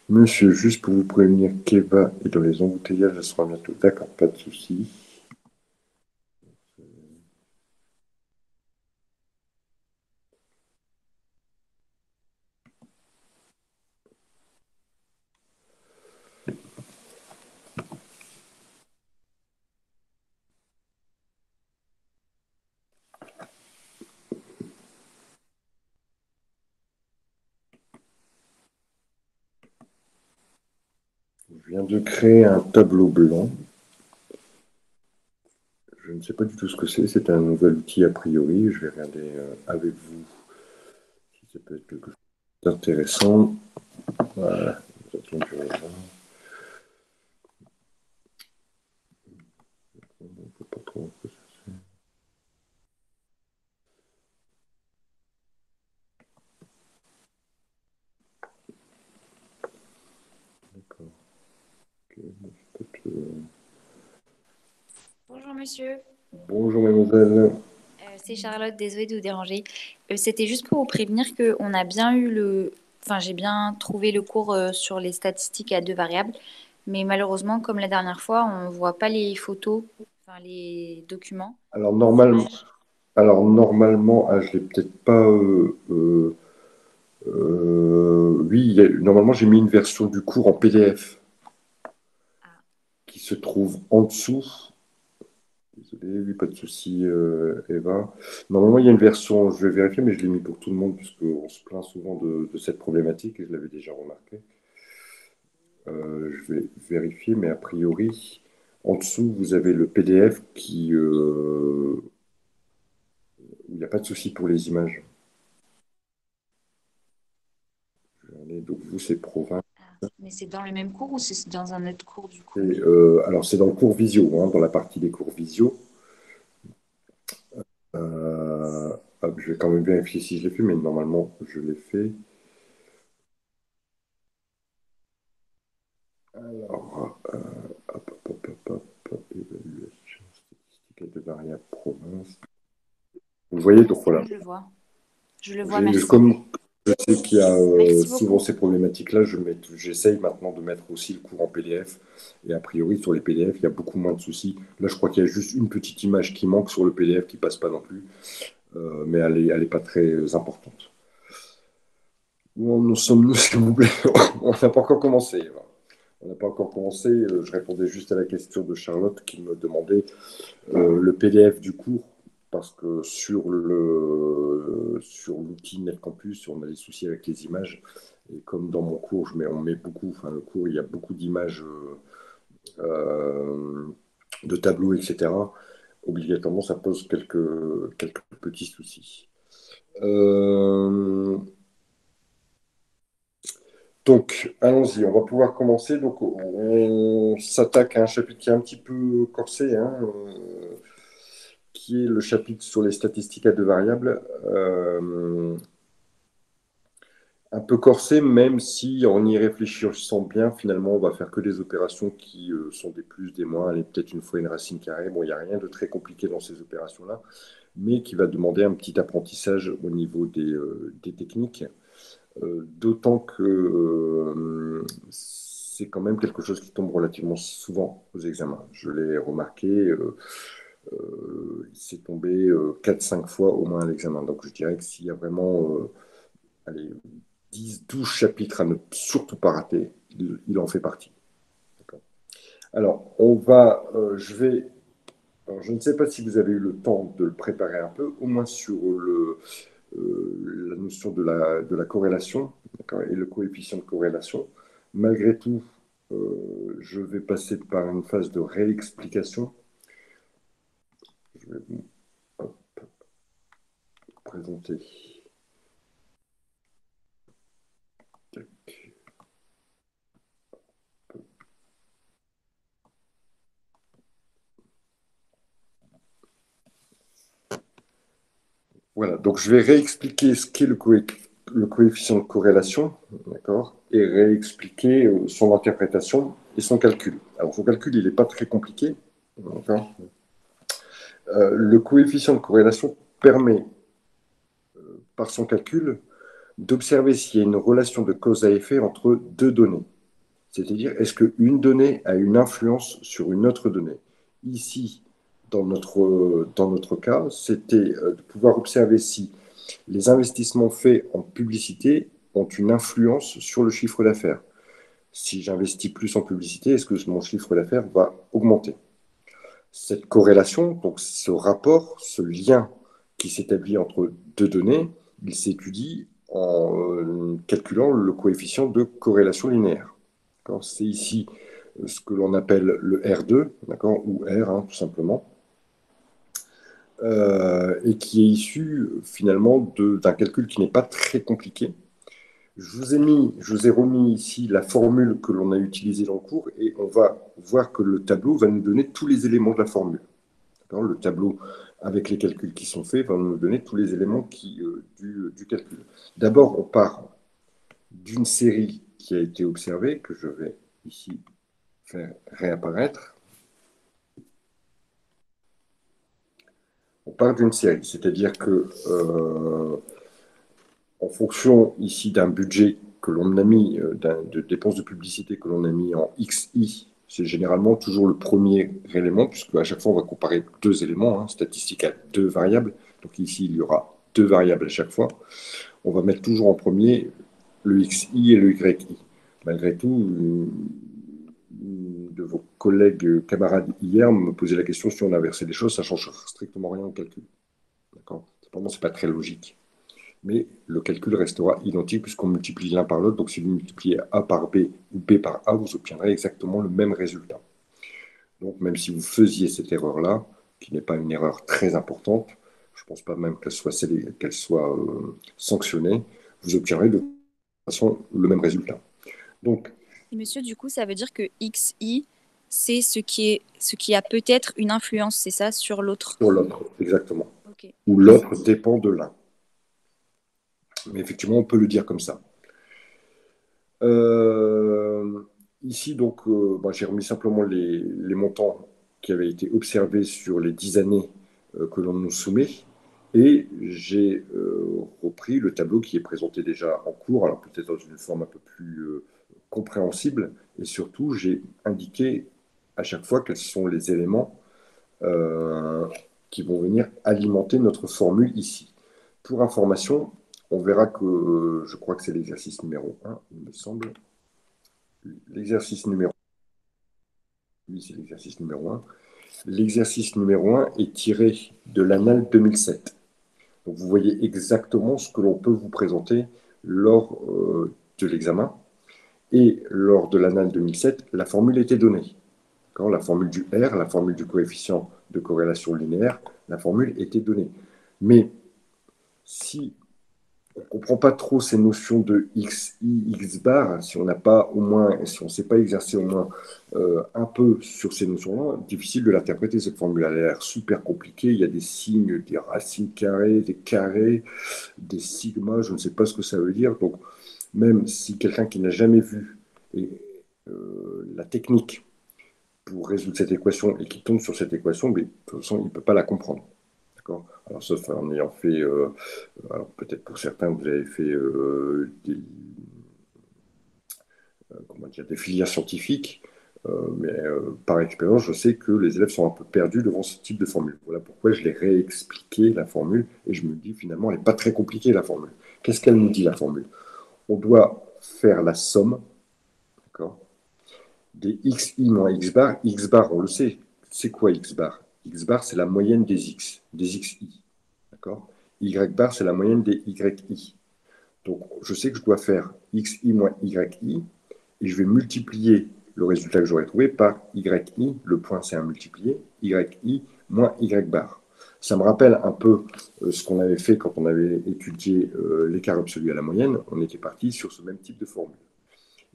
Monsieur, juste pour vous prévenir qu'Eva est dans les embouteillages, elle sera bientôt. D'accord, pas de souci. Je viens de créer un tableau blanc. Je ne sais pas du tout ce que c'est. C'est un nouvel outil a priori. Je vais regarder avec vous si ça peut être quelque chose d'intéressant. Voilà. J'attends que je regarde. On ne peut pas trop. D'accord. Ok, Bonjour monsieur. bonjour mademoiselle. C'est Charlotte, désolée de vous déranger. C'était juste pour vous prévenir que on a bien eu enfin j'ai bien trouvé le cours sur les statistiques à deux variables, mais malheureusement, comme la dernière fois, on voit pas les photos, enfin les documents, Alors, les images. normalement, je l'ai peut-être pas. Oui, normalement, j'ai mis une version du cours en PDF Ah, qui se trouve en dessous. Désolé, oui, pas de souci, Eva. Normalement, il y a une version, je vais vérifier, mais je l'ai mis pour tout le monde, puisqu'on se plaint souvent de cette problématique, et je l'avais déjà remarqué. Je vais vérifier, mais a priori, en dessous, vous avez le PDF où il n'y a pas de souci pour les images. Donc, vous, c'est Provins. mais c'est dans le même cours ou c'est dans un autre cours du coup? Alors, c'est dans le cours visio, hein, dans la partie des cours visio. Hop, je vais quand même vérifier si je l'ai fait, mais normalement, je l'ai fait. Alors, évaluation statistique de variable province. Vous voyez, donc C'est bon, voilà. je le vois. Je le vois, merci. Comme je sais qu'il y a Merci souvent beaucoup. ces problématiques-là, j'essaye maintenant de mettre aussi le cours en PDF. Et a priori, sur les PDF, il y a beaucoup moins de soucis. Là, je crois qu'il y a juste une petite image qui manque sur le PDF qui passe pas non plus. Mais elle est pas très importante. Où en sommes-nous, s'il vous plaît? On n'a pas encore commencé. Voilà. On n'a pas encore commencé. Je répondais juste à la question de Charlotte qui me demandait le PDF du cours, parce que sur l'outil NetCampus, on a des soucis avec les images. Et comme dans mon cours, on met beaucoup, enfin le cours, il y a beaucoup d'images euh, de tableaux, etc. Obligatoirement, ça pose quelques petits soucis. Euh, donc, allons-y, on va pouvoir commencer. Donc, on s'attaque à un chapitre qui est un petit peu corsé, hein, qui est le chapitre sur les statistiques à deux variables. Un peu corsé, même si en y réfléchissant bien, finalement, on va faire que des opérations qui sont des plus, des moins, allez, peut-être une fois une racine carrée. Bon, il n'y a rien de très compliqué dans ces opérations-là, mais qui va demander un petit apprentissage au niveau des techniques. D'autant que c'est quand même quelque chose qui tombe relativement souvent aux examens. Je l'ai remarqué, c'est tombé 4-5 fois au moins à l'examen. Donc je dirais que s'il y a vraiment allez, 10, 12 chapitres à ne surtout pas rater, il en fait partie. Alors, alors, je ne sais pas si vous avez eu le temps de le préparer un peu, au moins sur la notion de la corrélation et le coefficient de corrélation. Malgré tout, je vais passer par une phase de réexplication. Je vais vous hop, présenter. Voilà, donc je vais réexpliquer ce qu'est le coefficient de corrélation, d'accord, et réexpliquer son interprétation et son calcul. Alors, son calcul, il n'est pas très compliqué, d'accord. Le coefficient de corrélation permet, par son calcul, d'observer s'il y a une relation de cause à effet entre deux données. C'est-à-dire, est-ce qu'une donnée a une influence sur une autre donnée? Ici, dans notre cas, c'était de pouvoir observer si les investissements faits en publicité ont une influence sur le chiffre d'affaires. Si j'investis plus en publicité, est-ce que mon chiffre d'affaires va augmenter? Cette corrélation, donc ce rapport, ce lien qui s'établit entre deux données, il s'étudie en calculant le coefficient de corrélation linéaire. C'est ici ce que l'on appelle le R2, ou R, hein, tout simplement, et qui est issu finalement d'un calcul qui n'est pas très compliqué. Je vous ai remis ici la formule que l'on a utilisée dans le cours, et on va voir que le tableau va nous donner tous les éléments de la formule. Le tableau avec les calculs qui sont faits va nous donner tous les éléments du calcul. D'abord, on part d'une série qui a été observée, que je vais ici faire réapparaître. On part d'une série, c'est-à-dire que en fonction ici d'un budget que l'on a mis, de dépenses de publicité que l'on a mis en XI, c'est généralement toujours le premier élément, puisque à chaque fois on va comparer deux éléments, hein, statistiques à deux variables. Donc ici il y aura deux variables à chaque fois. On va mettre toujours en premier le XI et le YI. Malgré tout, de vos collègues camarades hier me posait la question si on inversait les choses, ça ne change strictement rien au calcul. D'accord. Cependant, ce n'est pas très logique. Mais le calcul restera identique puisqu'on multiplie l'un par l'autre. Donc, si vous multipliez A par B ou B par A, vous obtiendrez exactement le même résultat. Donc, même si vous faisiez cette erreur-là, qui n'est pas une erreur très importante, je ne pense pas même qu'elle soit sanctionnée, vous obtiendrez de toute façon le même résultat. Donc, Et monsieur, du coup, ça veut dire que XI, c'est ce qui a peut-être une influence, c'est ça, sur l'autre? sur l'autre, exactement. Ok. Ou l'autre dépend de l'un. Mais effectivement, on peut le dire comme ça. Ici, donc, j'ai remis simplement les montants qui avaient été observés sur les 10 années que l'on nous soumet. Et j'ai repris le tableau qui est présenté déjà en cours, alors peut-être dans une forme un peu plus compréhensible. Et surtout, j'ai indiqué à chaque fois quels sont les éléments qui vont venir alimenter notre formule ici. Pour information, on verra que je crois que c'est l'exercice numéro 1, il me semble. L'exercice numéro 1, oui, c'est l'exercice numéro 1. L'exercice numéro 1 est tiré de l'annale 2007. Donc vous voyez exactement ce que l'on peut vous présenter lors de l'examen. Et lors de l'annale 2007, la formule était donnée. La formule du R, la formule du coefficient de corrélation linéaire, la formule était donnée. Mais si on ne comprend pas trop ces notions de XI, X bar, si on n'a pas au moins, si on ne s'est pas exercé au moins un peu sur ces notions-là, difficile de l'interpréter, cette formule. Elle a l'air super compliquée, il y a des signes, des racines carrées, des carrés, des sigma, je ne sais pas ce que ça veut dire. Donc, même si quelqu'un qui n'a jamais vu la technique pour résoudre cette équation et qui tombe sur cette équation, mais de toute façon, il ne peut pas la comprendre. Alors, sauf en ayant fait, alors peut-être pour certains, vous avez fait des filières scientifiques, mais par expérience, je sais que les élèves sont un peu perdus devant ce type de formule. Voilà pourquoi je l'ai réexpliqué, la formule, et je me dis finalement, elle n'est pas très compliquée, la formule. Qu'est-ce qu'elle nous dit, la formule? On doit faire la somme, des xi moins x bar. X bar, on le sait, c'est quoi x bar? X bar, c'est la moyenne des x, des xi. Y bar, c'est la moyenne des yi. Donc, je sais que je dois faire xi moins yi, et je vais multiplier le résultat que j'aurais trouvé par yi, le point c'est un multiplié, yi moins y bar. Ça me rappelle un peu ce qu'on avait fait quand on avait étudié l'écart absolu à la moyenne. On était parti sur ce même type de formule.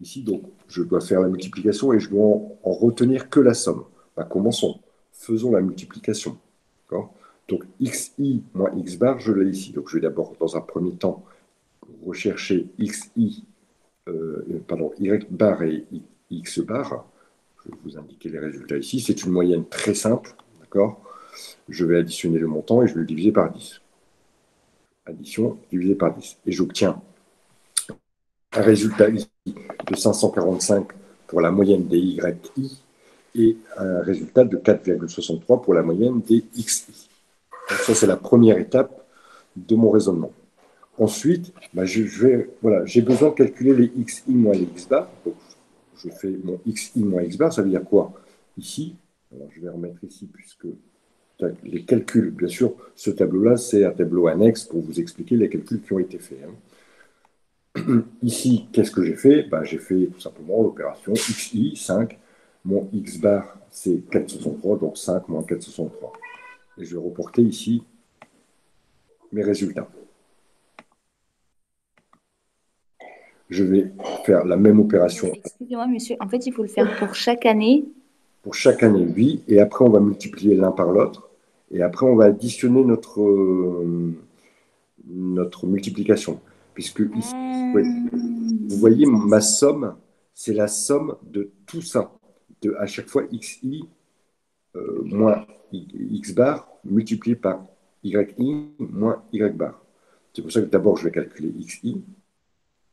Ici, donc, je dois faire la multiplication et je dois en retenir que la somme. Commençons. Faisons la multiplication. Donc, xi moins x bar, je l'ai ici. Donc, je vais d'abord, dans un premier temps, rechercher y bar et x bar. Je vais vous indiquer les résultats ici. C'est une moyenne très simple. Je vais additionner le montant et je vais le diviser par 10. Addition divisé par 10. Et j'obtiens un résultat ici de 545 pour la moyenne des YI et un résultat de 4,63 pour la moyenne des XI. Donc ça, c'est la première étape de mon raisonnement. Ensuite, j'ai besoin de calculer les XI moins les X bar. Donc, je fais mon XI moins X bar, ça veut dire quoi? Ici, alors je vais remettre ici, puisque les calculs, bien sûr, ce tableau-là, c'est un tableau annexe pour vous expliquer les calculs qui ont été faits. Ici, qu'est-ce que j'ai fait? J'ai fait tout simplement l'opération XI, 5. Mon X bar, c'est 463, donc 5 moins 463. Et je vais reporter ici mes résultats. Je vais faire la même opération. Excusez-moi, monsieur. En fait, il faut le faire pour chaque année. Pour chaque année, oui. Et après, on va multiplier l'un par l'autre. Et après, on va additionner notre multiplication. Puisque ici, vous voyez, ma somme, c'est la somme de tout ça. À chaque fois, xi moins x bar multiplié par yi moins y bar. C'est pour ça que d'abord, je vais calculer xi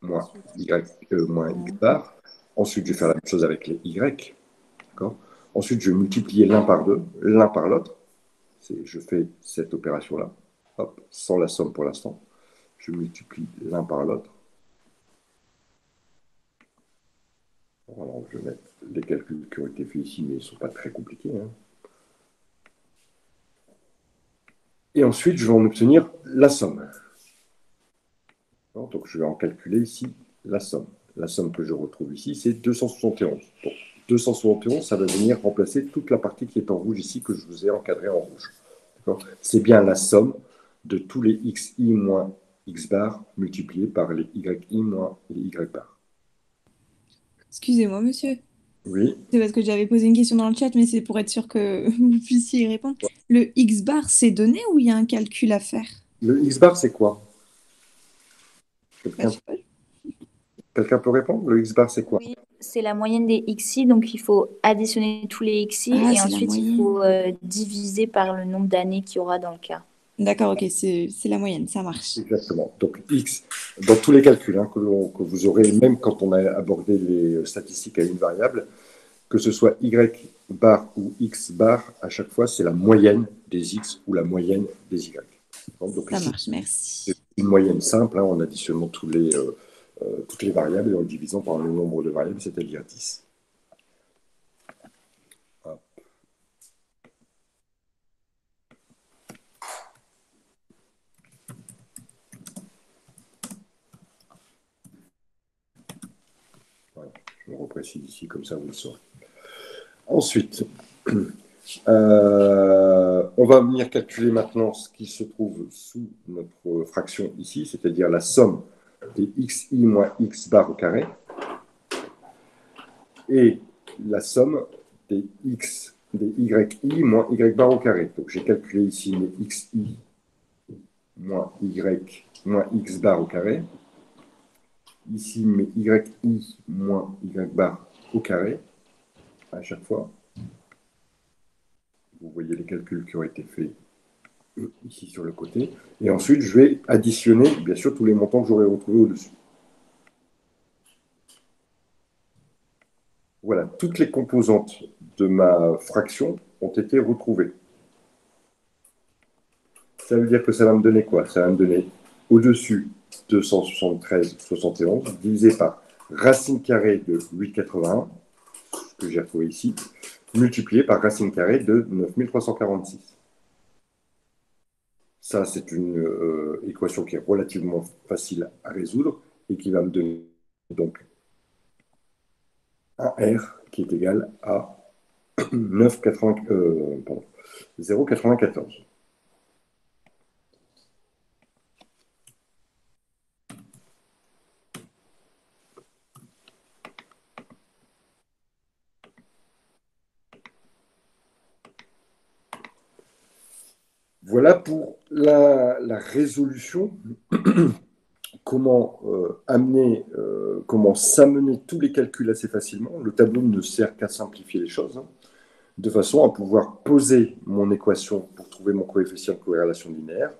moins, moins x bar. Ensuite, je vais faire la même chose avec les y. Ensuite, je vais multiplier l'un par deux, l'un par l'autre. Je fais cette opération-là, sans la somme pour l'instant. Je multiplie l'un par l'autre. Alors, je vais mettre les calculs qui ont été faits ici, mais ils ne sont pas très compliqués. Et ensuite, je vais en obtenir la somme. Donc, je vais en calculer ici la somme. La somme que je retrouve ici, c'est 271. Donc, 271, ça va venir remplacer toute la partie qui est en rouge ici, que je vous ai encadrée en rouge. C'est bien la somme de tous les xi moins x bar multipliés par les yi moins les y bar. Excusez-moi, monsieur. Oui. C'est parce que j'avais posé une question dans le chat, mais c'est pour être sûr que vous puissiez y répondre. Le X bar, c'est donné ou il y a un calcul à faire? Le x bar, c'est quoi? Bah, je sais pas. Quelqu'un peut répondre? Le x bar, c'est quoi? Oui, c'est la moyenne des XI, donc il faut additionner tous les XI Ah, et c'est la ensuite il moyenne. faut diviser par le nombre d'années qu'il y aura dans le cas. D'accord, ok, c'est la moyenne, ça marche. Exactement. Donc x, dans tous les calculs que vous aurez, même quand on a abordé les statistiques à une variable, que ce soit y bar ou x bar, à chaque fois, c'est la moyenne des x ou la moyenne des y. Donc, Ça ici, marche, merci. c'est une moyenne simple, en additionnant toutes les variables et en le divisant par le nombre de variables, c'est-à-dire 10. Hop. Voilà. Je me reprécise ici, comme ça vous le saurez. Ensuite, on va venir calculer maintenant ce qui se trouve sous notre fraction ici, c'est-à-dire la somme des xi moins x bar au carré et la somme des yi moins y bar au carré. Donc j'ai calculé ici mes xi moins y moins x bar au carré. Ici mes yi moins y bar au carré à chaque fois. Vous voyez les calculs qui ont été faits ici sur le côté. Et ensuite, je vais additionner, bien sûr, tous les montants que j'aurai retrouvés au-dessus. Voilà, toutes les composantes de ma fraction ont été retrouvées. Ça veut dire que ça va me donner quoi? Ça va me donner au-dessus 273,71 divisé par racine carrée de 8,81, que j'ai retrouvé ici, multiplié par racine carrée de 9346. Ça, c'est une équation qui est relativement facile à résoudre et qui va me donner donc un R qui est égal à 0,94. Voilà pour la résolution. Comment comment s'amener tous les calculs assez facilement. Le tableau ne sert qu'à simplifier les choses, de façon à pouvoir poser mon équation pour trouver mon coefficient de corrélation linéaire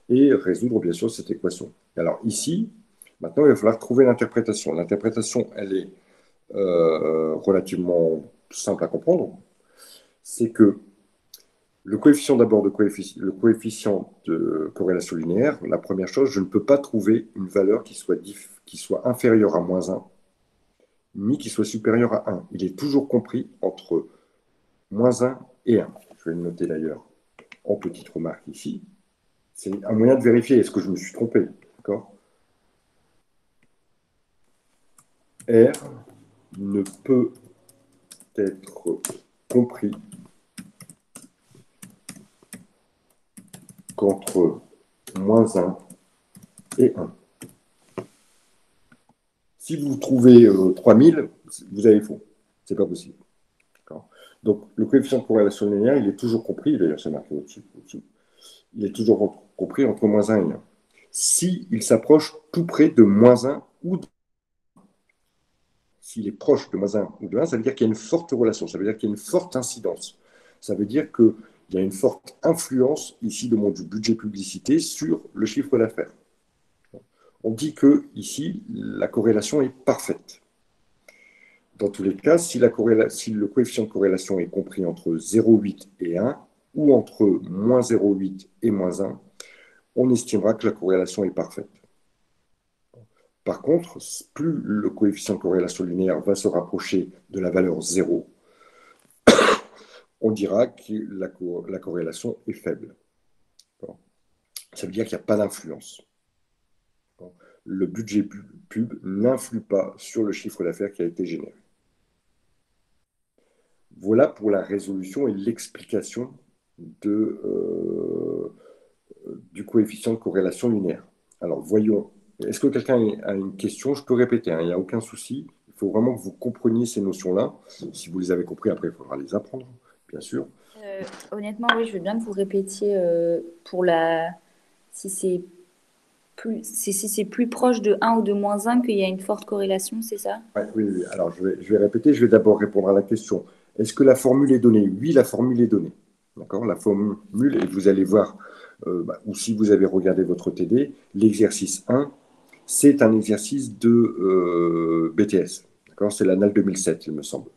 et résoudre bien sûr cette équation. Alors ici, maintenant, il va falloir trouver l'interprétation. L'interprétation, elle est relativement simple à comprendre, c'est que le coefficient d'abord le coefficient de corrélation linéaire, la première chose, je ne peux pas trouver une valeur qui soit inférieure à -1, ni qui soit supérieure à 1. Il est toujours compris entre -1 et 1. Je vais le noter d'ailleurs en petite remarque ici. C'est un moyen de vérifier, est-ce que je me suis trompé, d'accord? R ne peut être compris qu'entre -1 et 1. Si vous trouvez 3000, vous avez faux. C'est pas possible. Donc, le coefficient de corrélation linéaire, il est toujours compris, d'ailleurs c'est marqué au-dessus, il est toujours compris entre -1 et 1. S'il s'approche tout près de -1 ou de... S'il est proche de -1 ou de 1, ça veut dire qu'il y a une forte relation, ça veut dire qu'il y a une forte incidence. Ça veut dire qu'il y a une forte influence, ici, du budget publicité sur le chiffre d'affaires. On dit que ici, la corrélation est parfaite. Dans tous les cas, si le coefficient de corrélation est compris entre 0,8 et 1, ou entre -0,8 et -1, on estimera que la corrélation est parfaite. Par contre, plus le coefficient de corrélation linéaire va se rapprocher de la valeur 0, on dira que la corrélation est faible. Ça veut dire qu'il n'y a pas d'influence. Le budget pub n'influe pas sur le chiffre d'affaires qui a été généré. Voilà pour la résolution et l'explication du coefficient de corrélation linéaire. Alors, voyons. Est-ce que quelqu'un a une question? Je peux répéter, il n'y a aucun souci. Il faut vraiment que vous compreniez ces notions-là. Si vous les avez compris, après, il faudra les apprendre, bien sûr. Honnêtement, oui, je veux bien que vous répétiez si c'est plus proche de 1 ou de -1 qu'il y a une forte corrélation, c'est ça? Ouais, oui. Alors, je vais répéter. Je vais d'abord répondre à la question. Est-ce que la formule est donnée? Oui, la formule est donnée. D'accord? La formule, et vous allez voir, ou si vous avez regardé votre TD, l'exercice 1, c'est un exercice de BTS. D'accord? C'est l'annale 2007, il me semble.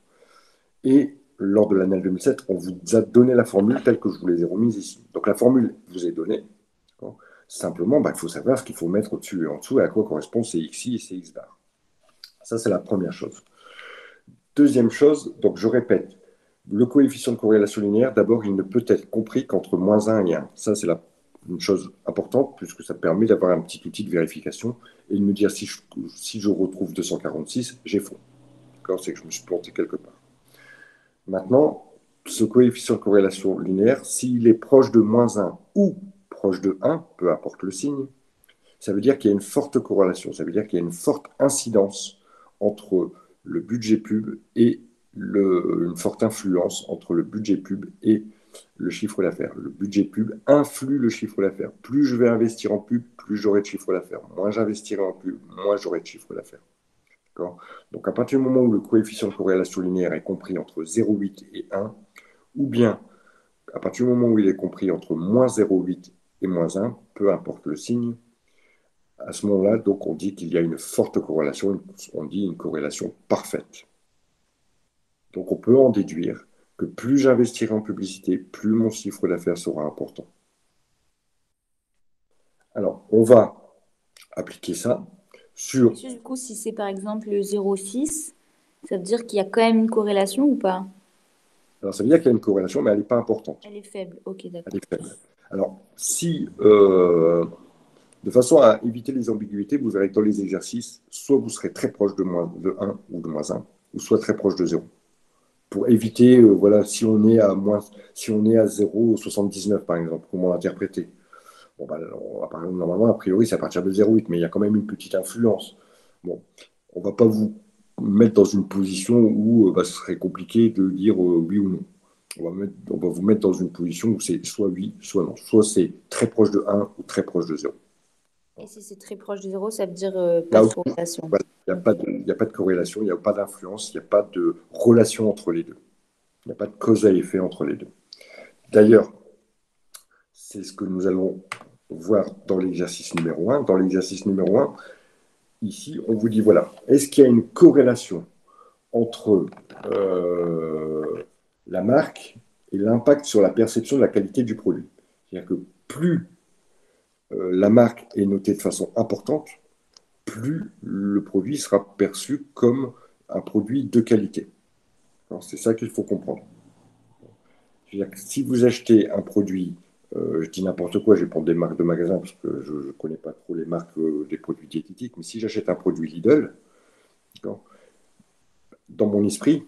Et lors de l'annale 2007, on vous a donné la formule telle que je vous les ai remises ici. Donc la formule vous est donnée. Simplement, il faut savoir ce qu'il faut mettre au-dessus et en dessous et à quoi correspond ces xi et ces x bar. Ça, c'est la première chose. Deuxième chose, donc je répète, le coefficient de corrélation linéaire, d'abord, il ne peut être compris qu'entre -1 et 1. Ça, c'est une chose importante, puisque ça permet d'avoir un petit outil de vérification et de me dire si je retrouve 246, j'ai faux. C'est que je me suis planté quelque part. Maintenant, ce coefficient de corrélation linéaire, s'il est proche de -1 ou proche de 1, peu importe le signe, ça veut dire qu'il y a une forte corrélation, ça veut dire qu'il y a une forte incidence entre le budget pub et une forte influence entre le budget pub et le chiffre d'affaires. Le budget pub influe le chiffre d'affaires. Plus je vais investir en pub, plus j'aurai de chiffre d'affaires. Moins j'investirai en pub, moins j'aurai de chiffre d'affaires. Donc à partir du moment où le coefficient de corrélation linéaire est compris entre 0,8 et 1, ou bien à partir du moment où il est compris entre -0,8 et -1, peu importe le signe, à ce moment-là, donc on dit qu'il y a une forte corrélation, on dit une corrélation parfaite. Donc on peut en déduire que plus j'investirai en publicité, plus mon chiffre d'affaires sera important. Alors, on va appliquer ça sur... Monsieur, du coup, si c'est par exemple le 0,6, ça veut dire qu'il y a quand même une corrélation ou pas? Alors, ça veut dire qu'il y a une corrélation, mais elle n'est pas importante. Elle est faible, ok, d'accord. Elle est faible. Alors, si, de façon à éviter les ambiguïtés, vous verrez que dans les exercices, soit vous serez très proche de 1 ou de -1, ou soit très proche de 0. Pour éviter, voilà, si on est à 0,79 par exemple, comment l'interpréter? Bon, normalement, a priori, c'est à partir de 0,8, mais il y a quand même une petite influence. Bon, on ne va pas vous mettre dans une position où ce serait compliqué de dire oui ou non. On va vous mettre dans une position où c'est soit oui, soit non. Soit c'est très proche de 1 ou très proche de 0. Et si c'est très proche de 0, ça veut dire pas de corrélation. Voilà, il n'y a pas de corrélation, il n'y a pas d'influence, il n'y a pas de relation entre les deux. Il n'y a pas de cause à effet entre les deux. D'ailleurs, c'est ce que nous allons voir dans l'exercice numéro 1. Dans l'exercice numéro 1, ici, on vous dit, voilà, est-ce qu'il y a une corrélation entre la marque et l'impact sur la perception de la qualité du produit. C'est-à-dire que plus la marque est notée de façon importante, plus le produit sera perçu comme un produit de qualité. C'est ça qu'il faut comprendre. C'est-à-dire que si vous achetez un produit, je dis n'importe quoi, je vais prendre des marques de magasins parce que je ne connais pas trop les marques des produits diététiques, mais si j'achète un produit Lidl, dans mon esprit,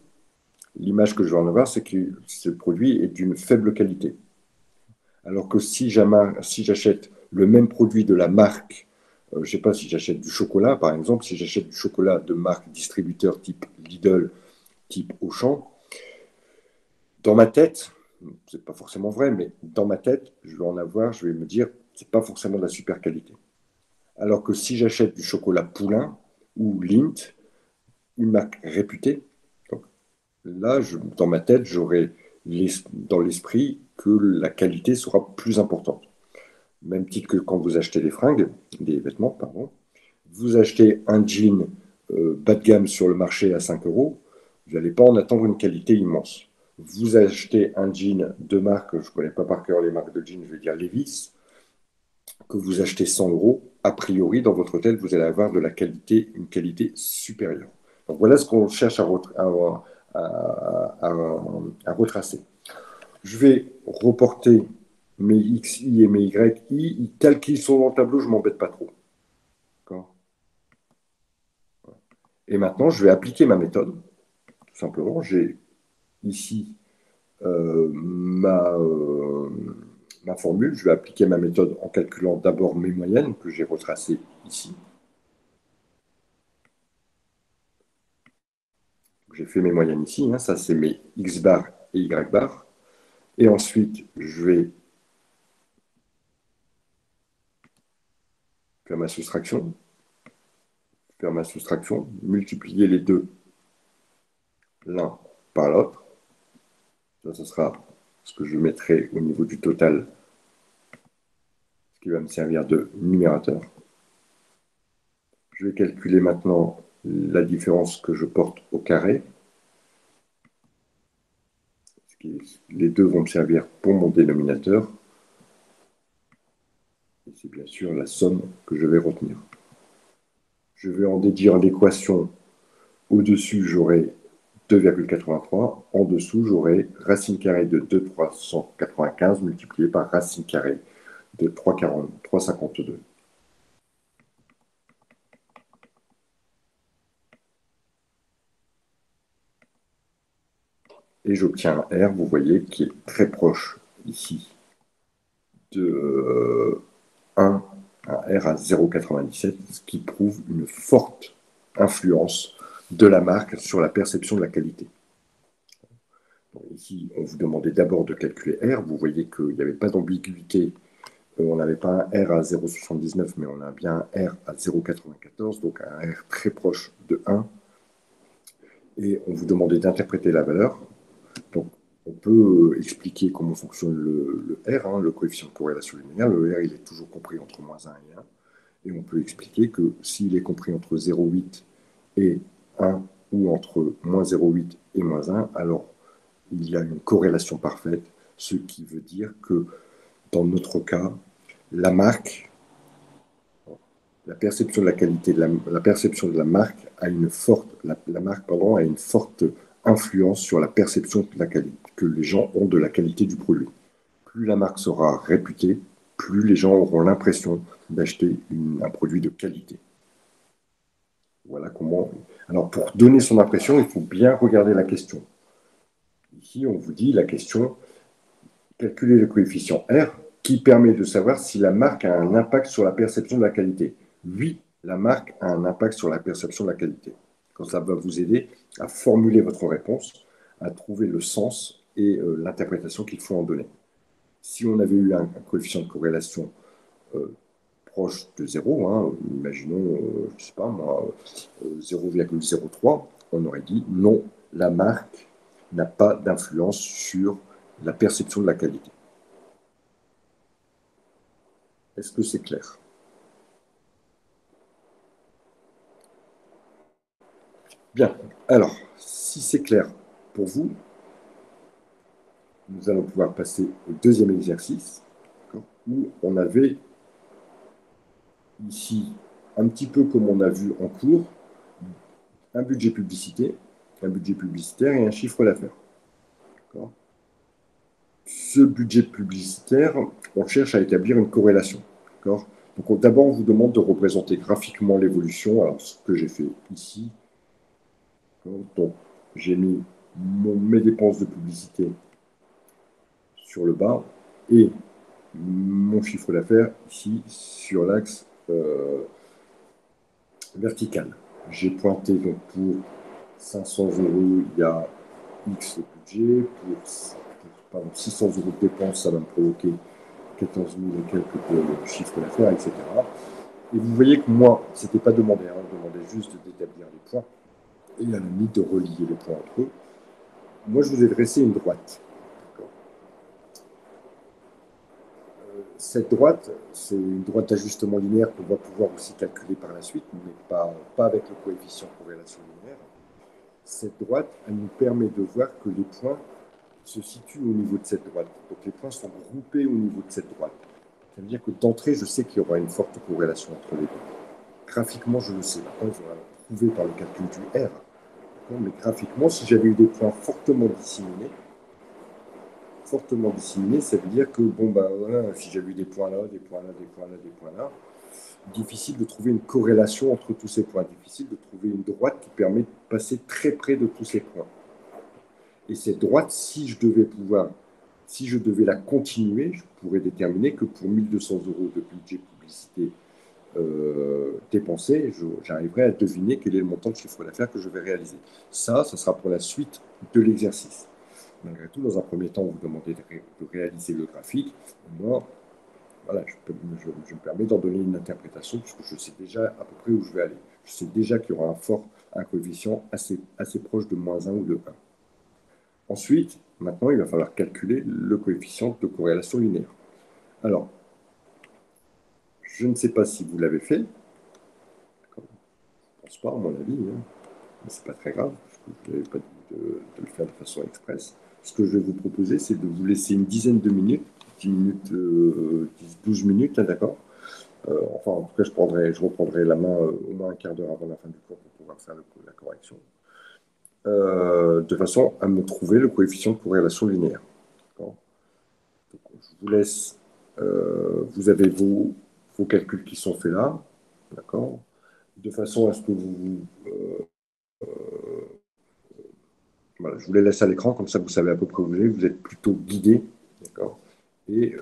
l'image que je vais en avoir, c'est que ce produit est d'une faible qualité. Alors que si j'achète le même produit de la marque, je ne sais pas si j'achète du chocolat, par exemple, si j'achète du chocolat de marque distributeur type Lidl, type Auchan, dans ma tête, c'est pas forcément vrai, mais dans ma tête, je vais me dire, c'est pas forcément de la super qualité. Alors que si j'achète du chocolat Poulain ou Lindt, une marque réputée, donc là, dans ma tête, j'aurai dans l'esprit que la qualité sera plus importante. Même titre que quand vous achetez des vêtements, pardon, vous achetez un jean bas de gamme sur le marché à 5 euros, vous n'allez pas en attendre une qualité immense. Vous achetez un jean de marque, je ne connais pas par cœur les marques de jeans, je vais dire Levi's, que vous achetez 100 euros, a priori, dans votre hôtel, vous allez avoir de la qualité, une qualité supérieure. Donc voilà ce qu'on cherche à retracer. Je vais reporter mes XI et mes YI, tels qu'ils sont dans le tableau, je ne m'embête pas trop. Et maintenant, je vais appliquer ma méthode, tout simplement. J'ai ici ma formule. Je vais appliquer ma méthode en calculant d'abord mes moyennes que j'ai retracées ici. J'ai fait mes moyennes ici. Hein. Ça, c'est mes X bar et Y bar. Et ensuite, je vais faire ma soustraction. Multiplier les deux l'un par l'autre. Ça, ce sera ce que je mettrai au niveau du total, ce qui va me servir de numérateur. Je vais calculer maintenant la différence que je porte au carré. Les deux vont me servir pour mon dénominateur. Et c'est bien sûr la somme que je vais retenir. Je vais en déduire l'équation. Au-dessus, j'aurai 2,83. En dessous, j'aurai racine carrée de 2,395 multiplié par racine carrée de 3,52. Et j'obtiens un R, vous voyez, qui est très proche ici de 1, un R à 0,97, ce qui prouve une forte influence de la marque sur la perception de la qualité. Donc ici, on vous demandait d'abord de calculer R. Vous voyez qu'il n'y avait pas d'ambiguïté. On n'avait pas un R à 0,79, mais on a bien un R à 0,94, donc un R très proche de 1. Et on vous demandait d'interpréter la valeur. Donc, on peut expliquer comment fonctionne le R, hein, le coefficient de corrélation linéaire. Le R, il est toujours compris entre -1 et 1. Et on peut expliquer que s'il est compris entre 0,8 et 1, ou entre -0,8 et -1, alors il y a une corrélation parfaite, ce qui veut dire que dans notre cas, la marque, la perception de la qualité, la perception de la marque a une forte, la marque, pardon, a une forte influence sur la perception de la qualité, que les gens ont de la qualité du produit. Plus la marque sera réputée, plus les gens auront l'impression d'acheter un produit de qualité. Voilà comment. Alors, pour donner son impression, il faut bien regarder la question. Ici, on vous dit la question, calculer le coefficient R qui permet de savoir si la marque a un impact sur la perception de la qualité. Oui, la marque a un impact sur la perception de la qualité. Quand ça va vous aider à formuler votre réponse, à trouver le sens et l'interprétation qu'il faut en donner. Si on avait eu un coefficient de corrélation proche de 0, hein, imaginons, je ne sais pas moi, 0,03, on aurait dit non, la marque n'a pas d'influence sur la perception de la qualité. Est-ce que c'est clair? Bien. Alors, si c'est clair pour vous, nous allons pouvoir passer au deuxième exercice, où on avait ici, un petit peu comme on a vu en cours, un budget publicité, un budget publicitaire et un chiffre d'affaires. Ce budget publicitaire, on cherche à établir une corrélation. Donc d'abord, on vous demande de représenter graphiquement l'évolution. Alors, ce que j'ai fait ici, donc j'ai mis mes dépenses de publicité sur le bas et mon chiffre d'affaires ici sur l'axe vertical. J'ai pointé donc pour 500 euros, il y a X budget. Pour 600 euros de dépenses, ça va me provoquer 14 000 et quelques de chiffre d'affaires, etc. Et vous voyez que moi, ce n'était pas demandé, hein, on demandait juste d'établir les points et à la limite de relier les points entre eux. Moi, je vous ai dressé une droite. Cette droite, c'est une droite d'ajustement linéaire qu'on va pouvoir aussi calculer par la suite, mais pas avec le coefficient de corrélation linéaire. Cette droite, elle nous permet de voir que les points se situent au niveau de cette droite. Donc les points sont groupés au niveau de cette droite. Ça veut dire que d'entrée, je sais qu'il y aura une forte corrélation entre les deux. Graphiquement, je le sais. Maintenant, il faudra le prouver par le calcul du R. Mais graphiquement, si j'avais eu des points fortement disséminés, ça veut dire que, bon, ben voilà, si j'avais eu des points là, des points là, des points là, des points là, difficile de trouver une corrélation entre tous ces points. Difficile de trouver une droite qui permet de passer très près de tous ces points. Et cette droite, si je devais la continuer, je pourrais déterminer que pour 1200 euros de budget publicité dépensé, j'arriverai à deviner quel est le montant de chiffre d'affaires que je vais réaliser. Ça sera pour la suite de l'exercice. Malgré tout, dans un premier temps, on vous demandez de réaliser le graphique. Moi, voilà, je me permets d'en donner une interprétation puisque je sais déjà à peu près où je vais aller. Je sais déjà qu'il y aura un coefficient assez proche de -1 ou de 1. Ensuite, maintenant, il va falloir calculer le coefficient de corrélation linéaire. Alors, je ne sais pas si vous l'avez fait. Je ne pense pas, à mon avis, hein. Mais ce n'est pas très grave, parce que je n'avais pas dit de le faire de façon express. Ce que je vais vous proposer, c'est de vous laisser une dizaine de minutes, 10 minutes, 10, 12 minutes, là, d'accord. Enfin, en tout cas, je reprendrai la main au moins un quart d'heure avant la fin du cours pour pouvoir faire la correction. De façon à me trouver le coefficient de corrélation linéaire. Donc, je vous laisse, vous avez vos calculs qui sont faits là, d'accord, de façon à ce que voilà, je vous les laisse à l'écran, comme ça vous savez à peu près où vous êtes plutôt guidé, d'accord, et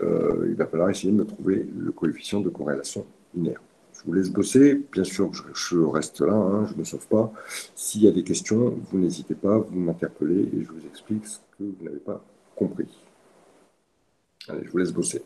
il va falloir essayer de me trouver le coefficient de corrélation linéaire. Je vous laisse bosser, bien sûr, je reste là, hein, je ne me sauve pas. S'il y a des questions, vous n'hésitez pas, vous m'interpellez et je vous explique ce que vous n'avez pas compris. Allez, je vous laisse bosser.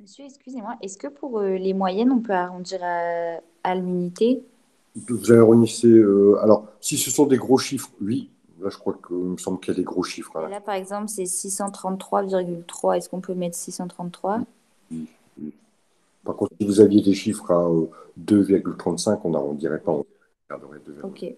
Monsieur, excusez-moi, est-ce que pour les moyennes, on peut arrondir à l'unité? Vous avez renié, alors, si ce sont des gros chiffres, oui. Là, je crois qu'il me semble qu'il y a des gros chiffres, Et hein. là, par exemple, c'est 633,3. Est-ce qu'on peut mettre 633? Oui, oui. Par contre, si vous aviez des chiffres à 2,35, on n'arrondirait pas, on garderait 2,5. Ok.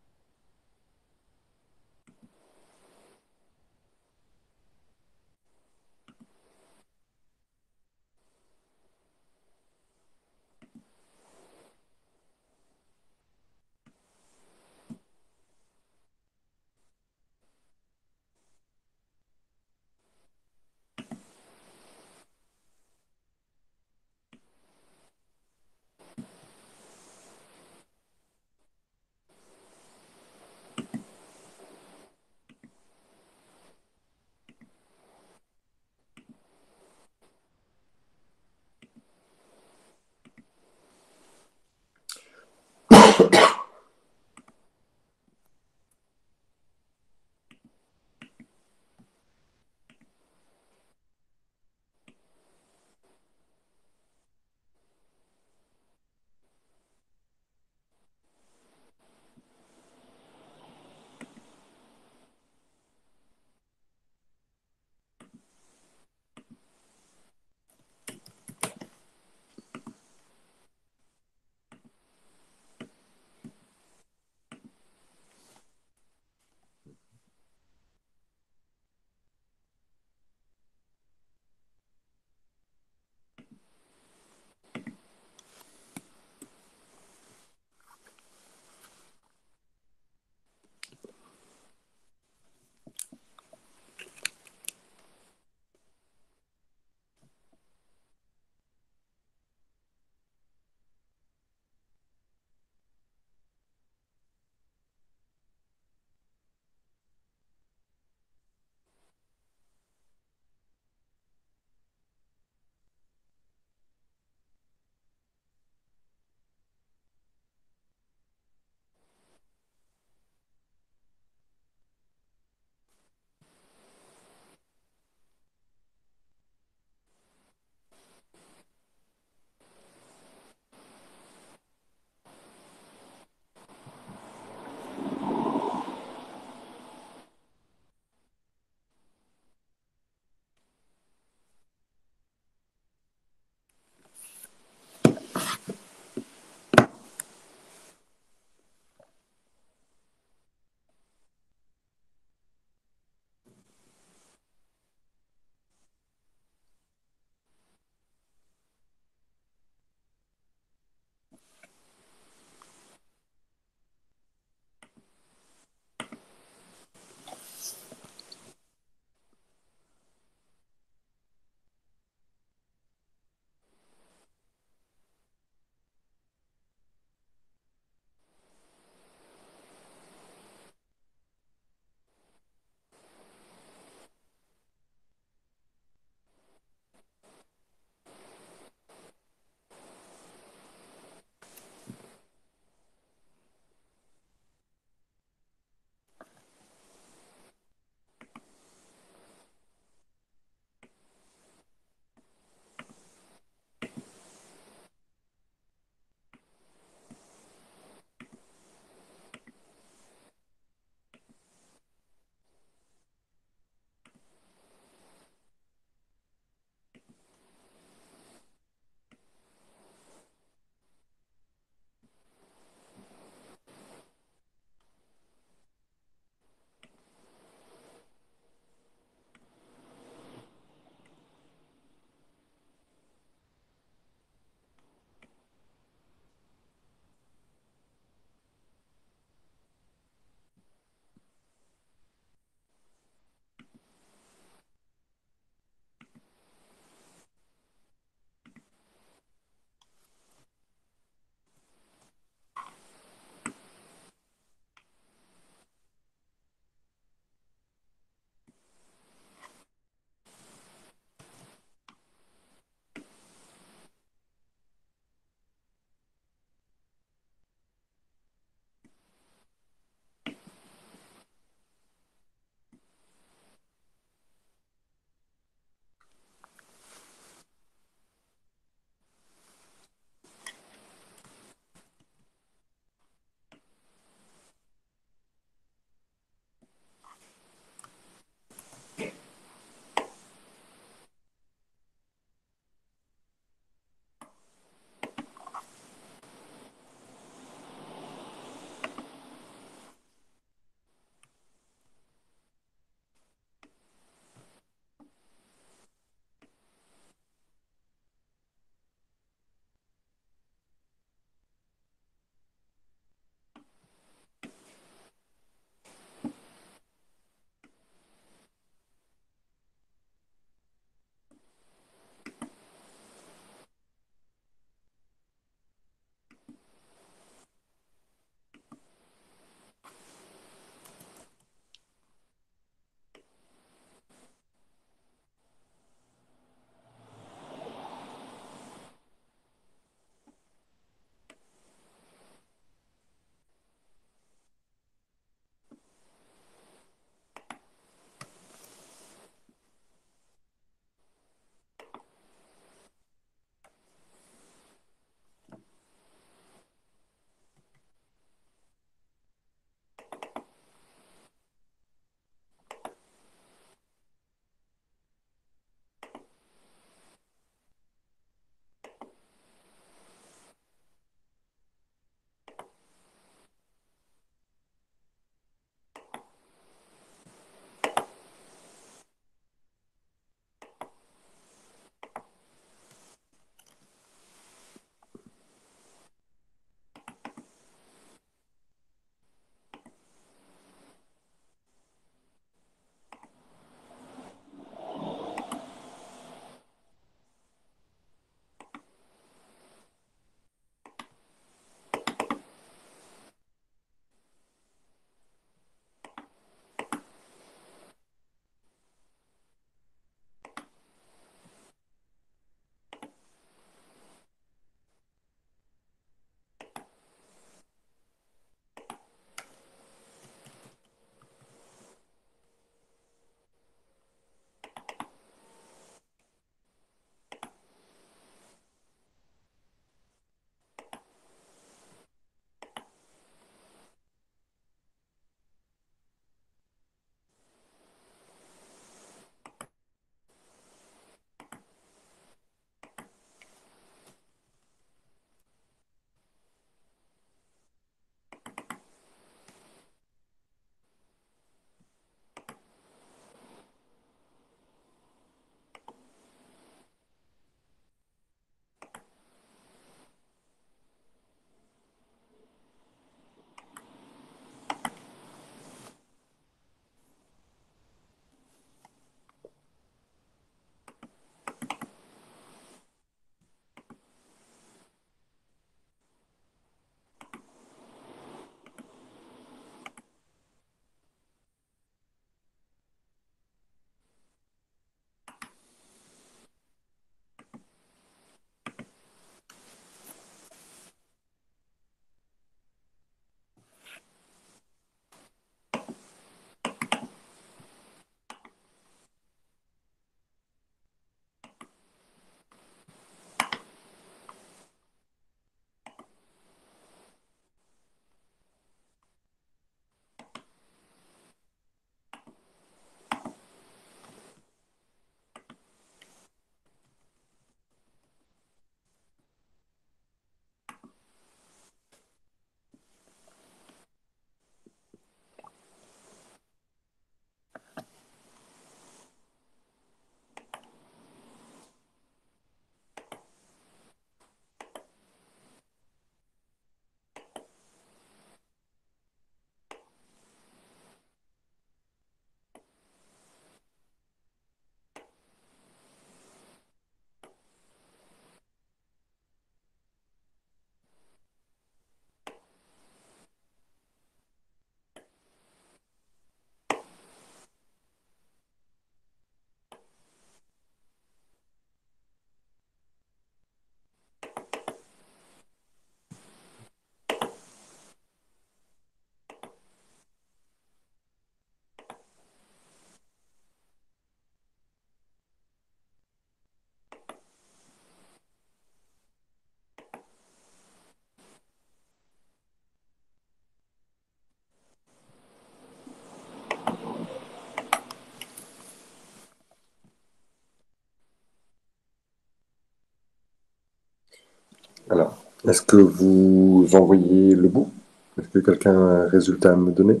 Est-ce que vous envoyez le bout? Est-ce que quelqu'un a un résultat à me donner?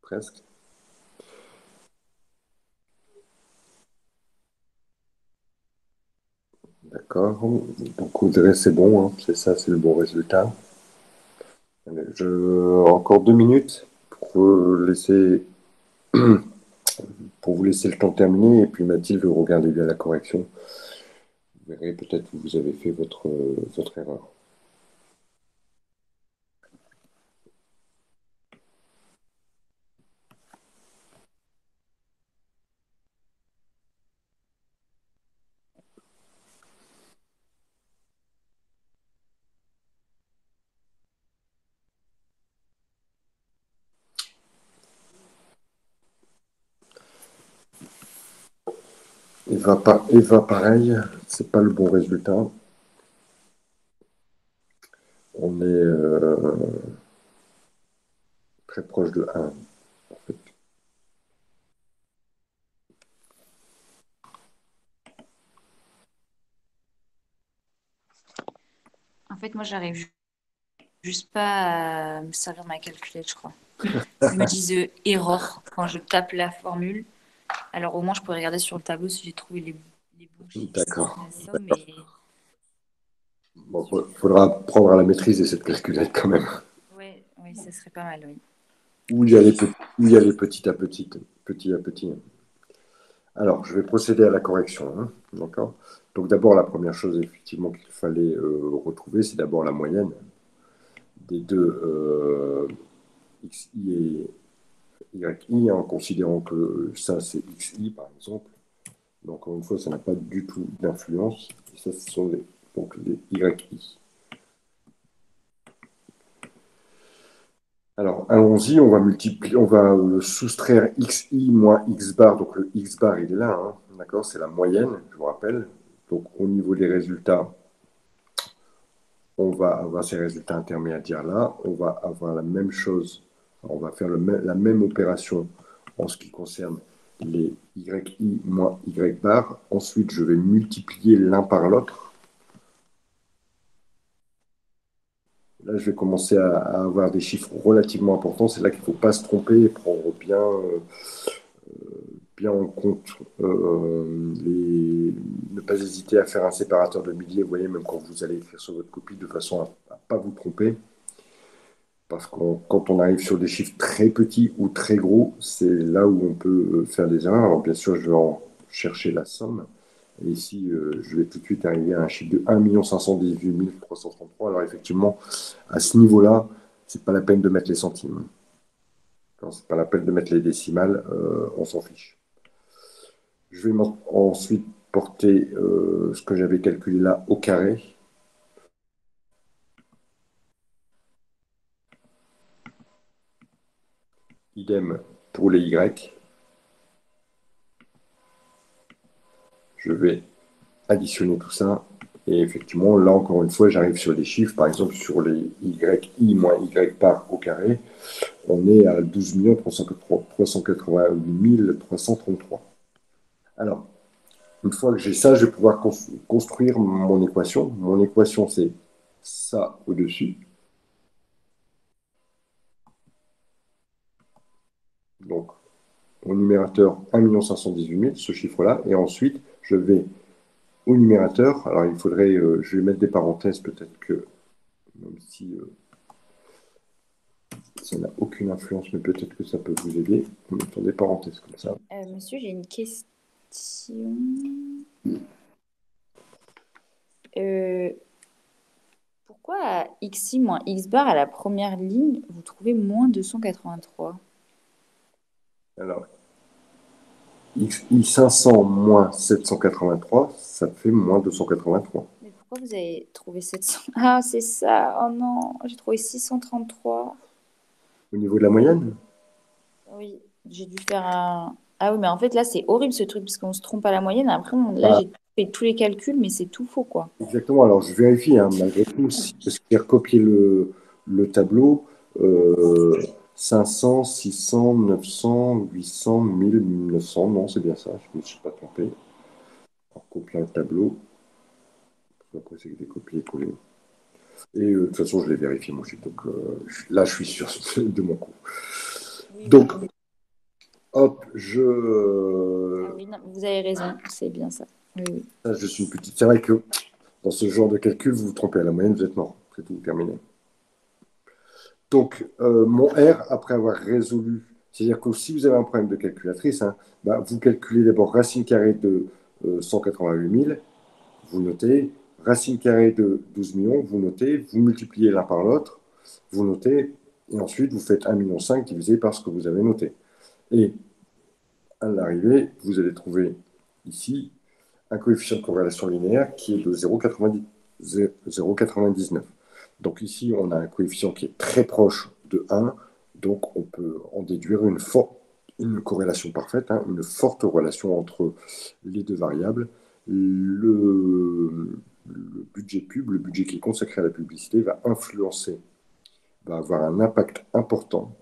Presque. D'accord. Donc Audrey, c'est bon, hein. C'est ça, c'est le bon résultat. Allez, encore 2 minutes pour laisser pour vous laisser le temps de terminer, et puis Mathilde, regardez bien la correction. Vous verrez peut-être que vous avez fait votre erreur. Eva, pareil, c'est pas le bon résultat. On est très proche de 1, en fait. En fait, moi, j'arrive juste pas à me servir de ma calculette, je crois. Ils me disent erreur quand je tape la formule. Alors au moins, je pourrais regarder sur le tableau si j'ai trouvé les bons chiffres, D'accord. la somme, mais Bon, faudra prendre à la maîtrise de cette calculette quand même. ouais, oui, ça serait pas mal, oui. Où y aller petit à petit, petit à petit. Alors, je vais procéder à la correction, hein. D'accord? Donc d'abord, la première chose effectivement qu'il fallait retrouver, c'est d'abord la moyenne des deux XI et YI, hein, en considérant que ça, c'est XI, par exemple. Donc, encore une fois, ça n'a pas du tout d'influence. Et ça, ce sont donc les YI. Alors, allons-y, on va multiplier, on va soustraire XI moins X bar. Donc, le X bar, il est là, hein, d'accord? C'est la moyenne, je vous rappelle. Donc, au niveau des résultats, on va avoir ces résultats intermédiaires là. On va avoir la même chose. On va faire la même opération en ce qui concerne les YI moins Y bar. Ensuite, je vais multiplier l'un par l'autre. Là, je vais commencer à avoir des chiffres relativement importants. C'est là qu'il ne faut pas se tromper et prendre bien en compte ne pas hésiter à faire un séparateur de milliers, vous voyez, même quand vous allez écrire sur votre copie, de façon à ne pas vous tromper. Parce que quand on arrive sur des chiffres très petits ou très gros, c'est là où on peut faire des erreurs. Alors bien sûr, je vais en chercher la somme. Et ici, je vais tout de suite arriver à un chiffre de 1 518 333. Alors effectivement, à ce niveau-là, c'est pas la peine de mettre les centimes. Quand c'est pas la peine de mettre les décimales, on s'en fiche. Je vais ensuite porter ce que j'avais calculé là au carré. Idem pour les Y. Je vais additionner tout ça. Et effectivement, là, encore une fois, j'arrive sur des chiffres. Par exemple, sur les YI moins Y bar au carré, on est à 12 388 333. Alors, une fois que j'ai ça, je vais pouvoir construire mon équation. Mon équation, c'est ça au-dessus. Donc, au numérateur 1 518 000, ce chiffre-là. Et ensuite, je vais au numérateur. Alors, il faudrait, je vais mettre des parenthèses, peut-être que, même si ça n'a aucune influence, mais peut-être que ça peut vous aider, en mettant des parenthèses comme ça. Monsieur, j'ai une question. Pourquoi à xi moins x bar à la première ligne, vous trouvez moins 283? Alors, XI 500 moins 783, ça fait moins 283. Mais pourquoi vous avez trouvé 700? Ah, c'est ça. Oh non, j'ai trouvé 633. Au niveau de la moyenne? Oui, j'ai dû faire un. Ah oui, mais en fait, là, c'est horrible ce truc, parce qu'on se trompe à la moyenne. Après, là, Ah, j'ai fait tous les calculs, mais c'est tout faux, quoi. exactement. Alors, je vérifie, hein, malgré tout, parce que j'ai recopié le tableau. euh, 500, 600, 900, 800, 1000, 900. Non, c'est bien ça, je ne me suis pas trompé. Alors, copier un tableau. Après, c'est des copier-coller. Et de toute façon, je l'ai vérifié, mon chiffre. Donc là, je suis sûr de mon coup. Oui, Donc, oui. hop, Ah oui, non, vous avez raison, c'est bien ça. Oui, oui. je suis une petite. C'est vrai que dans ce genre de calcul, vous vous trompez à la moyenne, vous êtes mort. C'est tout, terminé. Donc, mon R, après avoir résolu, c'est-à-dire que si vous avez un problème de calculatrice, hein, bah, vous calculez d'abord racine carrée de 188 000, vous notez, racine carrée de 12 millions, vous notez, vous multipliez l'un par l'autre, vous notez, et ensuite vous faites 1,5 million divisé par ce que vous avez noté. Et à l'arrivée, vous allez trouver ici un coefficient de corrélation linéaire qui est de 0,99. Donc ici, on a un coefficient qui est très proche de 1, donc on peut en déduire une corrélation parfaite, hein, une forte relation entre les deux variables. Le budget pub, le budget qui est consacré à la publicité, va avoir un impact important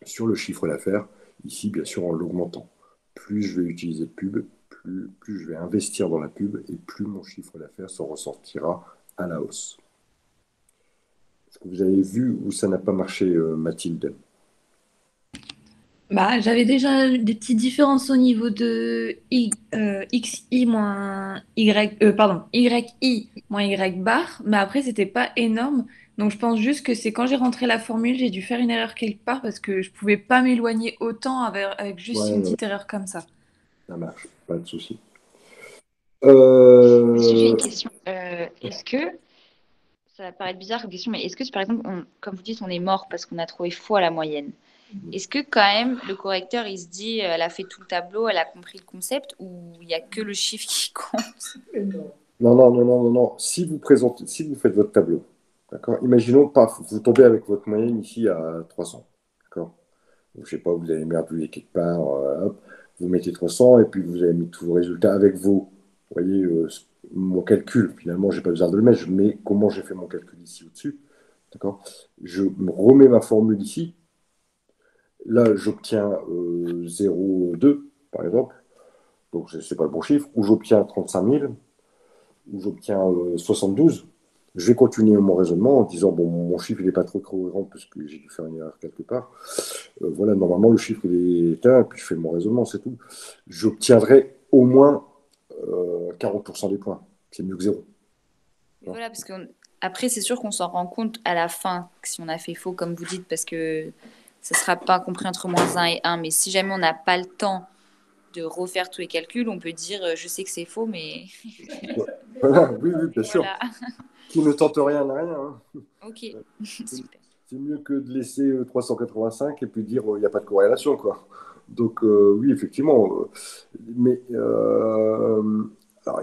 sur le chiffre d'affaires, ici bien sûr en l'augmentant. Plus je vais utiliser de pub, plus je vais investir dans la pub et plus mon chiffre d'affaires se ressentira à la hausse. Est-ce que vous avez vu où ça n'a pas marché, Mathilde? Bah, j'avais déjà des petites différences au niveau de XI moins Y, pardon, YI moins Y bar, mais après, c'était pas énorme. Donc, je pense juste que c'est quand j'ai rentré la formule, j'ai dû faire une erreur quelque part parce que je pouvais pas m'éloigner autant avec juste Ouais, une ouais, petite erreur comme ça. ça marche, pas de souci. Monsieur, j'ai Euh, une question. Est-ce que, ça va paraître bizarre comme question, mais est-ce que, par exemple, comme vous dites, on est mort parce qu'on a trouvé faux à la moyenne? Est-ce que quand même le correcteur il se dit elle a fait tout le tableau, elle a compris le concept ou il n'y a que le chiffre qui compte? non, non, non, non, non, non. Si vous faites votre tableau, d'accord? Imaginons, paf, vous tombez avec votre moyenne ici à 300, d'accord? Donc, je sais pas, vous avez merdouillé quelque part, hop, vous mettez 300 et puis vous avez mis tous vos résultats avec vos. Vous voyez, mon calcul, finalement, j'ai pas besoin de le mettre, je mets comment j'ai fait mon calcul ici au-dessus, d'accord? Je me remets ma formule ici. Là, j'obtiens 0,2, par exemple, donc ce n'est pas le bon chiffre, ou j'obtiens 35 000, ou j'obtiens 72. Je vais continuer mon raisonnement en disant, bon, mon chiffre, il n'est pas trop cohérent parce que j'ai dû faire une erreur quelque part. Voilà, normalement, le chiffre, il est là, et puis je fais mon raisonnement, c'est tout. J'obtiendrai au moins 40% des points. C'est mieux que zéro. Et voilà, parce que après, c'est sûr qu'on s'en rend compte à la fin si on a fait faux, comme vous dites, parce que ça sera pas compris entre -1 et 1. Mais si jamais on n'a pas le temps de refaire tous les calculs, on peut dire je sais que c'est faux, mais Voilà, oui, oui, bien sûr. voilà. Qui ne tente rien n'a rien, hein. Ok, C'est super. c'est mieux que de laisser 385 et puis dire il n'y a pas de corrélation, quoi. Donc, oui, effectivement. Mais alors,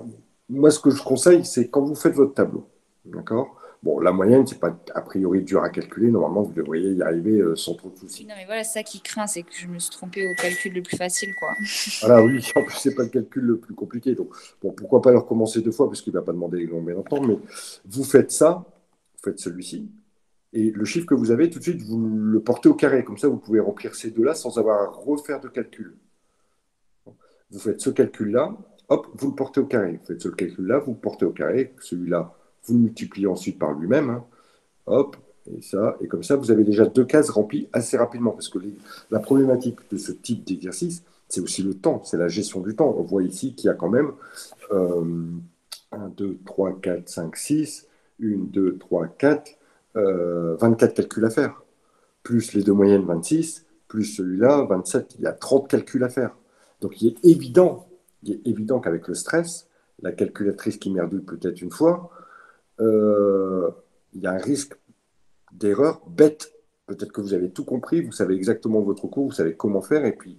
moi, ce que je conseille, c'est quand vous faites votre tableau, d'accord? Bon, la moyenne, c'est pas a priori dur à calculer. Normalement, vous devriez y arriver sans trop de Oui, soucis. non, mais voilà, c'est ça qui craint, c'est que je me suis trompée au calcul le plus facile, quoi. Voilà, oui, en plus, c'est pas le calcul le plus compliqué. Donc, bon, pourquoi pas le recommencer deux fois, parce qu'il ne va pas demander combien de temps, mais vous faites ça, vous faites celui-ci, et le chiffre que vous avez, tout de suite, vous le portez au carré. Comme ça, vous pouvez remplir ces deux-là sans avoir à refaire de calcul. Vous faites ce calcul-là, hop, vous le portez au carré. Vous faites ce calcul-là, vous le portez au carré. Celui-là, vous le multipliez ensuite par lui-même, hein. Hop, et ça. Et comme ça, vous avez déjà deux cases remplies assez rapidement. Parce que la problématique de ce type d'exercice, c'est aussi le temps, c'est la gestion du temps. On voit ici qu'il y a quand même 1, 2, 3, 4, 5, 6, 1, 2, 3, 4, 24 calculs à faire plus les deux moyennes 26, plus celui-là 27. Il y a 30 calculs à faire. Donc il est évident qu'avec le stress, la calculatrice qui merdouille peut-être une fois, il y a un risque d'erreur bête. Peut-être que vous avez tout compris, vous savez exactement votre cours, vous savez comment faire, et puis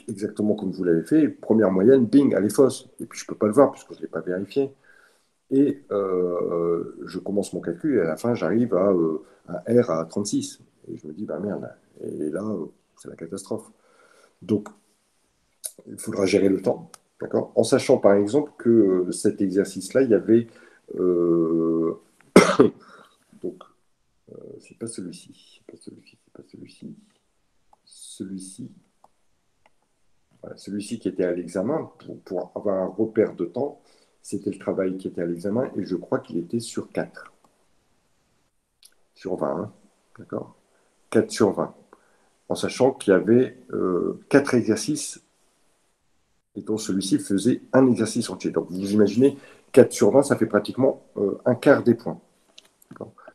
exactement comme vous l'avez fait, première moyenne, bing, elle est fausse. Et puis je ne peux pas le voir puisque je ne l'ai pas vérifié. Et je commence mon calcul et à la fin, j'arrive à un R à 36. Et je me dis, bah merde, et là, c'est la catastrophe. Donc, il faudra gérer le temps, d'accord? En sachant par exemple que cet exercice-là, il y avait. euh, donc, c'est pas celui-ci, c'est pas celui-ci, c'est pas celui-ci. celui-ci, voilà, celui-ci qui était à l'examen, pour avoir un repère de temps, c'était le travail qui était à l'examen, et je crois qu'il était sur 4 sur 20, hein, d'accord? 4 sur 20, en sachant qu'il y avait 4 exercices, et dont celui-ci faisait un exercice entier. Donc vous imaginez, 4 sur 20, ça fait pratiquement un quart des points.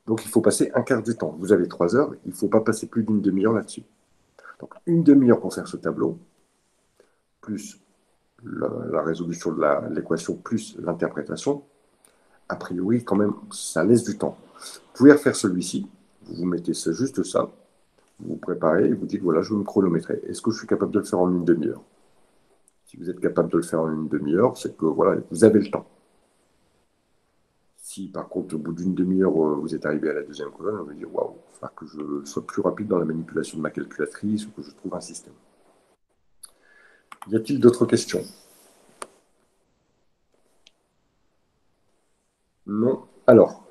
Donc il faut passer un quart du temps. Vous avez 3 heures, il ne faut pas passer plus d'une demi-heure là-dessus. Donc une demi-heure pour faire ce tableau, plus la résolution de l'équation, plus l'interprétation. A priori, quand même, ça laisse du temps. Vous pouvez refaire celui-ci, vous mettez juste ça, vous vous préparez et vous dites, voilà, je vais me chronométrer. Est-ce que je suis capable de le faire en une demi-heure? Si vous êtes capable de le faire en une demi-heure, c'est que voilà, vous avez le temps. Si par contre, au bout d'une demi-heure, vous êtes arrivé à la deuxième colonne, on va dire, waouh, il va falloir que je sois plus rapide dans la manipulation de ma calculatrice ou que je trouve un système. Y a-t-il d'autres questions? Non. Alors,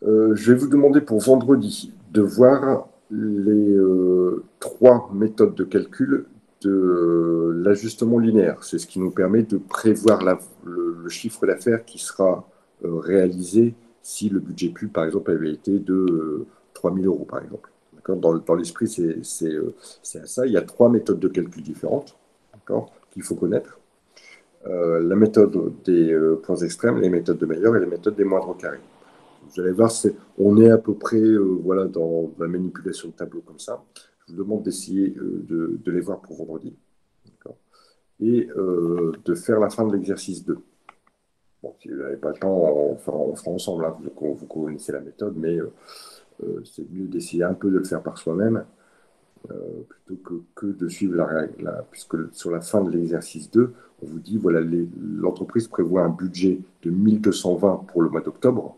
je vais vous demander pour vendredi de voir les 3 méthodes de calcul de l'ajustement linéaire. C'est ce qui nous permet de prévoir le chiffre d'affaires qui sera réalisé si le budget pub, par exemple, avait été de 3 000 euros, par exemple. Dans l'esprit, c'est à ça. Il y a 3 méthodes de calcul différentes qu'il faut connaître. La méthode des points extrêmes, les méthodes de meilleur et les méthodes des moindres carrés. Vous allez voir, on est à peu près voilà, dans la manipulation de tableaux comme ça. Je vous demande d'essayer de les voir pour vendredi. Et de faire la fin de l'exercice 2. Bon, si vous n'avez pas le temps, on fera ensemble. Hein, vous connaissez la méthode, mais c'est mieux d'essayer un peu de le faire par soi-même plutôt que de suivre la règle. Puisque sur la fin de l'exercice 2, on vous dit, voilà, l'entreprise prévoit un budget de 1220 pour le mois d'octobre.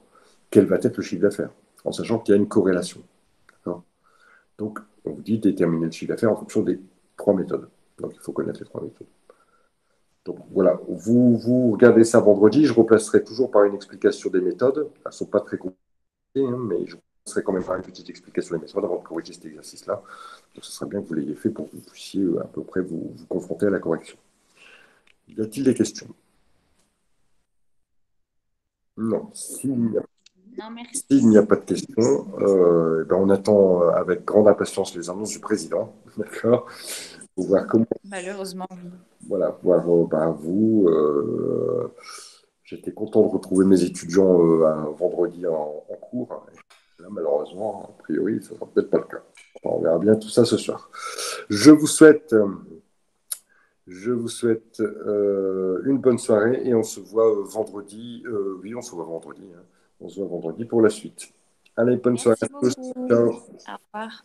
Quel va être le chiffre d'affaires, en sachant qu'il y a une corrélation. Donc, on vous dit déterminer le chiffre d'affaires en fonction des 3 méthodes. Donc, il faut connaître les 3 méthodes. Donc, voilà, vous regardez ça vendredi. Je replacerai toujours par une explication des méthodes. Elles ne sont pas très compliquées, hein, mais je replacerai quand même par une petite explication des méthodes avant de corriger cet exercice-là. Donc, ce serait bien que vous l'ayez fait pour que vous puissiez à peu près vous confronter à la correction. Y a-t-il des questions? Non. Non, merci. S'il n'y a pas de questions, ben on attend avec grande impatience les annonces du président, d'accord? Pour voir comment. Malheureusement, oui. Voilà, voir ben, vous. J'étais content de retrouver mes étudiants un vendredi en cours. Là, malheureusement, a priori, ça ne sera peut-être pas le cas. Enfin, on verra bien tout ça ce soir. Je vous souhaite une bonne soirée et on se voit vendredi. Oui, on se voit vendredi. Hein. On se voit vendredi pour la suite. Allez, bonne soirée Merci à tous. beaucoup. Ciao. Au revoir.